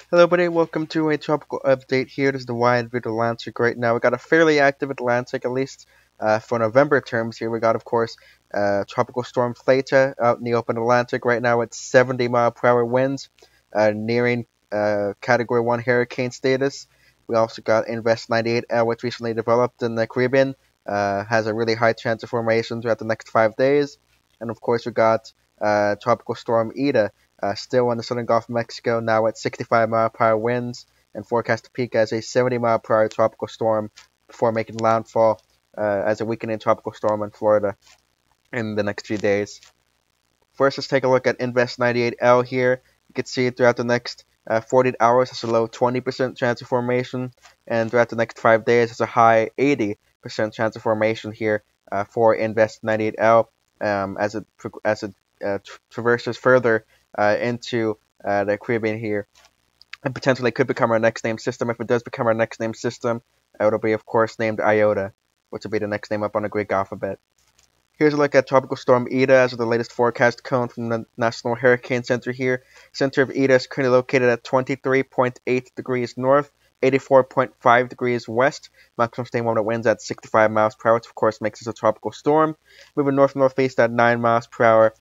Hello, buddy. Welcome to a tropical update here. This is the wide view Atlantic right now. We got a fairly active Atlantic, at least for November terms. Here we got, of course, Tropical Storm Theta out in the open Atlantic right now at 70-mile-per-hour winds, nearing Category 1 hurricane status. We also got Invest 98L, which recently developed in the Caribbean, has a really high chance of formation throughout the next 5 days. And of course, we got Tropical Storm Eta still in the southern Gulf of Mexico, now at 65-mile-per-hour winds, and forecast to peak as a 70-mile-per-hour tropical storm before making landfall as a weakening tropical storm in Florida in the next few days. First, let's take a look at Invest 98L here. You can see throughout the next 48 hours, it's a low 20% chance of formation, and throughout the next 5 days, it's a high 80% chance of formation here for Invest 98L as it traverses further into the Caribbean here, and potentially could become our next name system. If it does become our next name system, it'll be, of course, named Iota, which will be the next name up on the Greek alphabet. Here's a look at Tropical Storm Eta as of the latest forecast cone from the National Hurricane Center here. Center of Eta is currently located at 23.8 degrees north, 84.5 degrees west. Maximum sustained moment winds at 65 miles per hour, which of course makes this a tropical storm. Moving north-northeast at 9 miles per hour,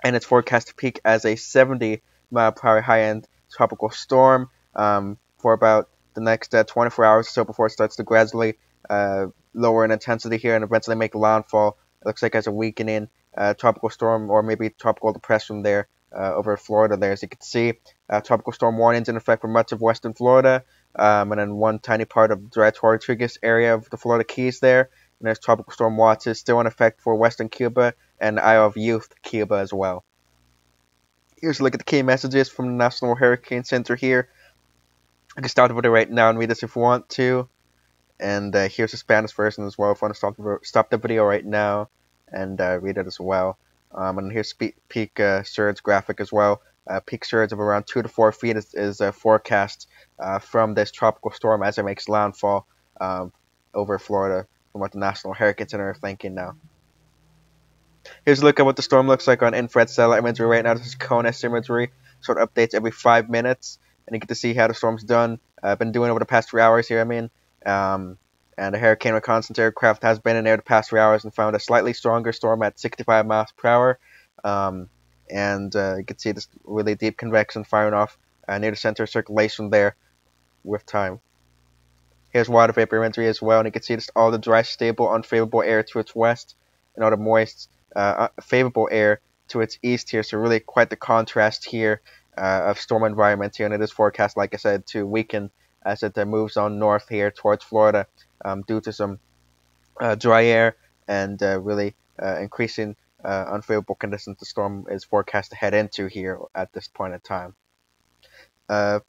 and it's forecast to peak as a 70-mile-per-hour high-end tropical storm for about the next 24 hours or so before it starts to gradually lower in intensity here and eventually make landfall. It looks like as a weakening tropical storm or maybe tropical depression there over Florida there. As you can see, tropical storm warnings in effect for much of western Florida, and then one tiny part of Dry Tortugas area of the Florida Keys there. And there's tropical storm watches still in effect for western Cuba and Isle of Youth, Cuba as well. Here's a look at the key messages from the National Hurricane Center here. I can start the video right now and read this if you want to. And here's the Spanish version as well if you want to stop the video right now and read it as well. And here's peak surge graphic as well. Peak surge of around 2 to 4 feet is forecast from this tropical storm as it makes landfall over Florida, from what the National Hurricane Center are thinking now. Here's a look at what the storm looks like on infrared satellite imagery right now. This is CONUS imagery, so it updates every 5 minutes, and you get to see how the storm's done. I've been doing over the past 3 hours here, and a hurricane reconnaissance aircraft has been in there the past 3 hours and found a slightly stronger storm at 65 miles per hour. You can see this really deep convection firing off near the center of circulation there with time. Here's water vapor imagery as well, and you can see just all the dry, stable, unfavorable air to its west, and all the moist, favorable air to its east here. So really quite the contrast here of storm environment here, and it is forecast, like I said, to weaken as it moves on north here towards Florida due to some dry air and really increasing unfavorable conditions the storm is forecast to head into here at this point in time.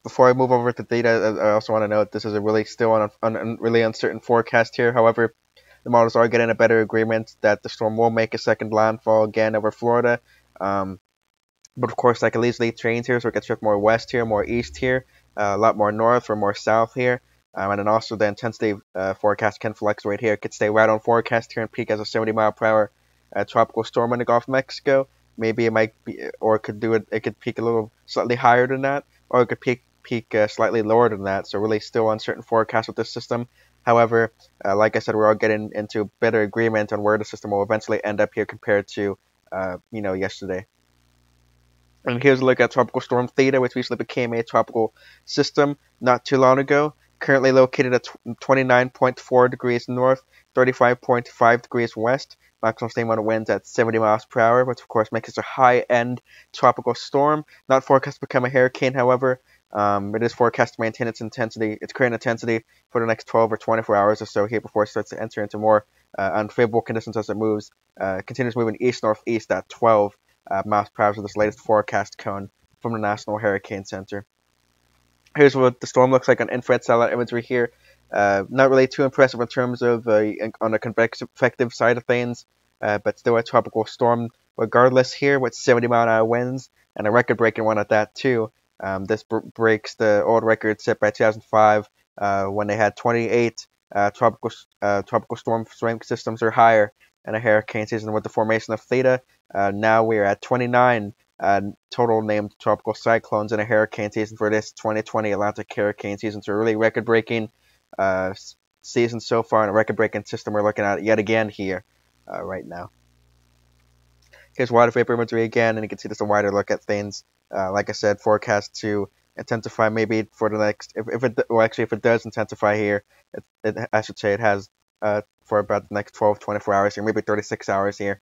Before I move over to data, I also want to note this is a really still really uncertain forecast here. However, the models are getting a better agreement that the storm will make a second landfall again over Florida. But of course, that can easily change here, so it gets shift more west here, more east here, a lot more north or more south here. And then also the intensity forecast can fluctuate here. It could stay right on forecast here and peak as a 70-mile-per-hour tropical storm in the Gulf of Mexico. Maybe it might be, or it could do it. It could peak a little slightly higher than that, or it could peak slightly lower than that. So really, still uncertain forecast with this system. However, like I said, we're all getting into better agreement on where the system will eventually end up here compared to yesterday. And here's a look at Tropical Storm Theta, which recently became a tropical system not too long ago. Currently located at 29.4 degrees north, 35.5 degrees west. Maximum sustained amount of winds at 70 miles per hour, which of course makes it a high-end tropical storm. Not forecast to become a hurricane, however. It is forecast to maintain its current intensity for the next 12 or 24 hours or so here before it starts to enter into more unfavorable conditions as it moves. Continues moving east-northeast at 12 miles per hour with this latest forecast cone from the National Hurricane Center. Here's what the storm looks like on infrared satellite imagery here. Not really too impressive in terms of on the convective side of things, but still a tropical storm regardless here with 70-mile-an-hour winds and a record-breaking one at that too. This breaks the old record set by 2005 when they had 28 tropical storm strength systems or higher in a hurricane season with the formation of Theta. Now we are at 29 total named tropical cyclones in a hurricane season for this 2020 Atlantic hurricane season. So really record-breaking season so far, and a record-breaking system we're looking at yet again here right now. Here's water vapor imagery again, and you can see just a wider look at things. Like I said, forecast to intensify maybe for the next, if it does intensify here, I should say it has for about the next 12, 24 hours here, maybe 36 hours here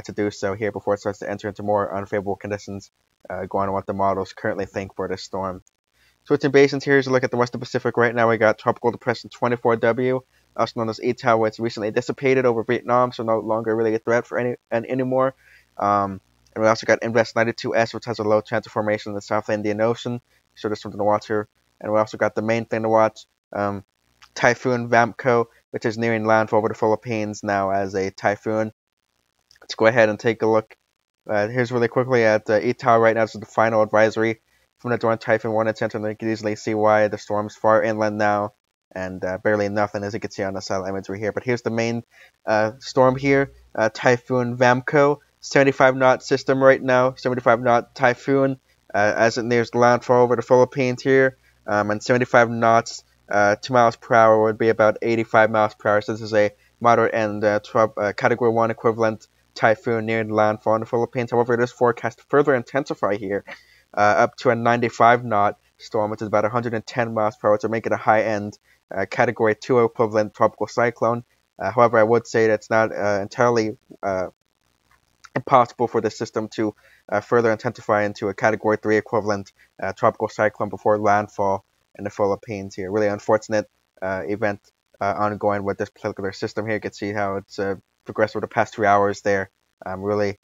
to do so here before it starts to enter into more unfavorable conditions, going on what the models currently think for this storm. Switching basins here is a look at the Western Pacific. Right now we got Tropical Depression 24W, also known as Etau, which recently dissipated over Vietnam, so no longer really a threat for anymore. And we also got Invest 92S, which has a low chance of formation in the South Indian Ocean, so there's something to watch here. And we also got the main thing to watch, Typhoon Vamco, which is nearing landfall over the Philippines now as a typhoon. Let's go ahead and take a look. Here's really quickly at Etau right now. This is the final advisory from the Dorn Typhoon Warning Center, and you can easily see why the storm's far inland now, and barely nothing, as you can see on the satellite imagery here. But here's the main storm here, Typhoon Vamco, 75-knot system right now, 75-knot typhoon, as it nears landfall over the Philippines here, and 75 knots, 2 miles per hour would be about 85 miles per hour. So this is a moderate and Category 1 equivalent typhoon near landfall in the Philippines. However, it is forecast to further intensify here, up to a 95-knot storm, which is about 110 miles per hour, to make it a high-end Category 2 equivalent tropical cyclone. However, I would say that it's not entirely impossible for the system to further intensify into a Category 3 equivalent tropical cyclone before landfall in the Philippines here. Really unfortunate event ongoing with this particular system here. You can see how it's progressed over the past 3 hours there. Really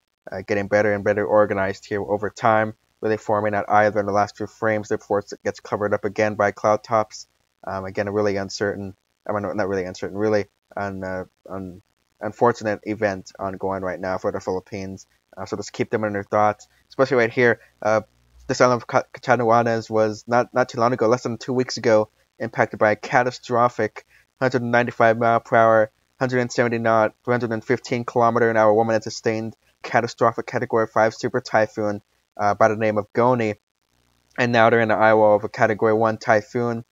getting better and better organized here over time. Really forming out either in the last few frames before it gets covered up again by cloud tops. Again, a really uncertain, not really uncertain, really unfortunate event ongoing right now for the Philippines. So just keep them in your thoughts, especially right here. This island of Catanduanes was not too long ago, less than 2 weeks ago, impacted by a catastrophic 195 mile per hour, 170 knot, 315 kilometer an hour woman and sustained catastrophic Category 5 super typhoon by the name of Goni. And now they're in the eye wall of a Category 1 typhoon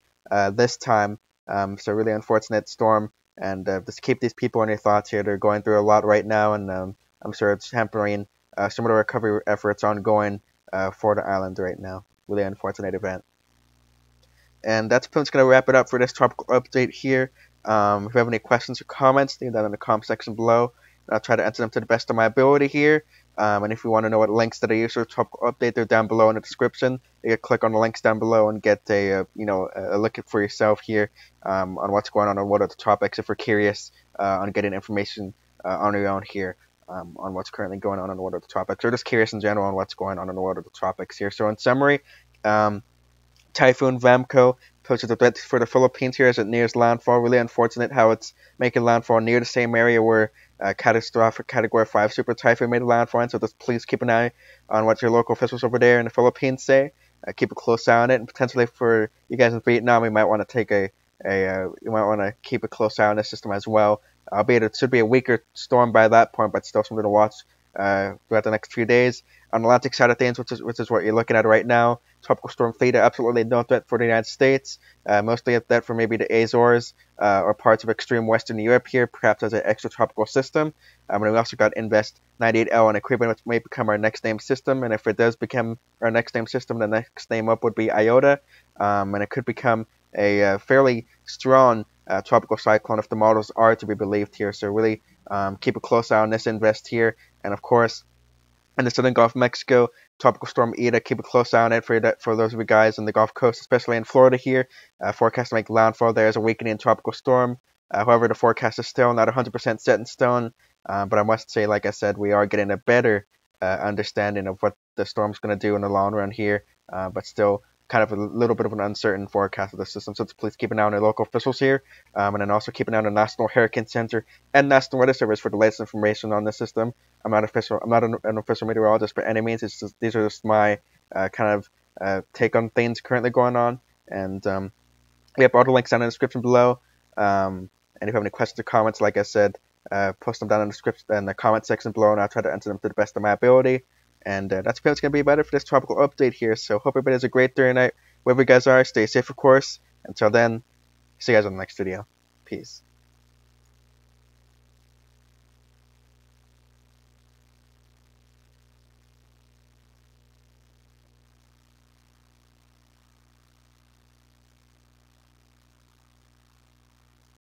this time. So really unfortunate storm. And just keep these people in your thoughts here. They're going through a lot right now, and I'm sure it's hampering some of the recovery efforts ongoing for the island right now. Really unfortunate event. And that's pretty much going to wrap it up for this tropical update here. If you have any questions or comments, leave that in the comment section below. I'll try to answer them to the best of my ability here. And if you want to know what links that I use for the tropical update, they're down below in the description. You can click on the links down below and get a look for yourself here on what's going on what are the topics if you're curious on getting information on your own here on what's currently going on what are the topics, or just curious in general on what's going on what are the topics here. So in summary, Typhoon Vamco poses a threat for the Philippines here as it nears landfall. Really unfortunate how it's making landfall near the same area where catastrophic Category 5 super typhoon made landfall in. So just please keep an eye on what your local officials over there in the Philippines say. Keep a close eye on it, and potentially for you guys in Vietnam, you might want to take you might want to keep a close eye on this system as well. Albeit it should be a weaker storm by that point, but still something to watch throughout the next few days. On the Atlantic side of things, which is what you're looking at right now, Tropical Storm Theta, absolutely no threat for the United States. Mostly a threat for maybe the Azores or parts of extreme Western Europe here, perhaps as an extratropical system. And we also got Invest 98L and equipment, which may become our next name system. And if it does become our next name system, the next name up would be Iota. And it could become a fairly strong tropical cyclone if the models are to be believed here. So really keep a close eye on this Invest here. And of course, in the southern Gulf of Mexico, Tropical Storm Eta, keep a close eye on it for those of you guys on the Gulf Coast, especially in Florida here. Forecast to make landfall there as a weakening tropical storm. However, the forecast is still not 100% set in stone. But I must say, like I said, we are getting a better understanding of what the storm's going to do in the long run here. But still kind of a little bit of an uncertain forecast of the system. So please keep an eye on your local officials here. And then also keep an eye on the National Hurricane Center and National Weather Service for the latest information on the system. I'm not an official meteorologist by any means. These are just my kind of take on things currently going on. And we have all the links down in the description below. And if you have any questions or comments, like I said, post them down in the comment section below, and I'll try to answer them to the best of my ability. And that's pretty much going to be about it for this tropical update here. So hope everybody has a great day or night. Wherever you guys are, stay safe, of course. Until then, see you guys on the next video. Peace.